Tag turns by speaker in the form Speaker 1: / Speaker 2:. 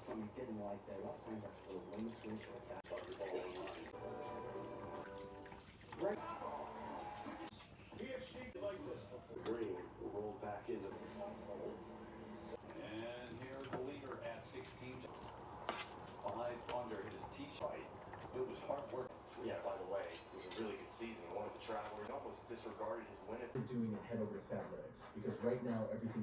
Speaker 1: Something we didn't like there. A lot of times that's a little wing switch or that. Right.
Speaker 2: PFC like this before. Green will roll back into. And here's the leader at 16. 5 under his tee fight. It was hard work.
Speaker 3: Yeah, by the way, it was a really good season. One of the travelers almost disregarded his win.
Speaker 4: Doing it head over to Fabletics because right now everything